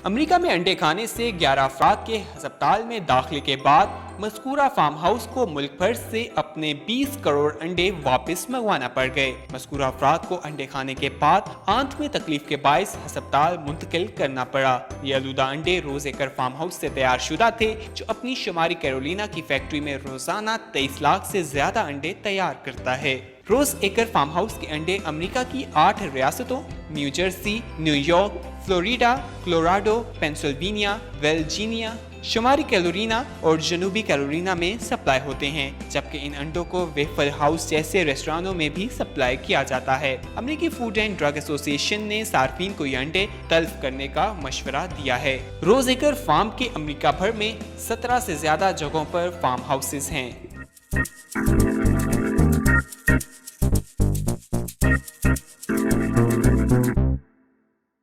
امریکہ میں انڈے کھانے سے 11 افراد کے ہسپتال میں داخلے کے بعد مذکورہ فارم ہاؤس کو ملک بھر سے اپنے 20 کروڑ انڈے واپس منگوانا پڑ گئے۔ مذکورہ افراد کو انڈے کھانے کے بعد آنت میں تکلیف کے باعث ہسپتال منتقل کرنا پڑا۔ یہ آلودہ انڈے روز ایکر فارم ہاؤس سے تیار شدہ تھے، جو اپنی شمالی کیرولینا کی فیکٹری میں روزانہ 23 لاکھ سے زیادہ انڈے تیار کرتا ہے۔ روز ایکر فارم ہاؤس کے انڈے امریکہ کی 8 ریاستوں New Jersey, New York, Florida, Colorado, Pennsylvania, Virginia, شمالی کیرولینا اور جنوبی کیرولینا میں سپلائی ہوتے ہیں، جبکہ ان انڈوں کو ویفل ہاؤس جیسے ریسٹورانوں میں بھی سپلائی کیا جاتا ہے۔ امریکی فوڈ اینڈ ڈرگ ایسوسی ایشن نے صارفین کو یہ انڈے تلف کرنے کا مشورہ دیا ہے۔ روز ایکر فارم کے امریکہ بھر میں 17 سے زیادہ جگہوں پر فارم ہاؤسز ہیں۔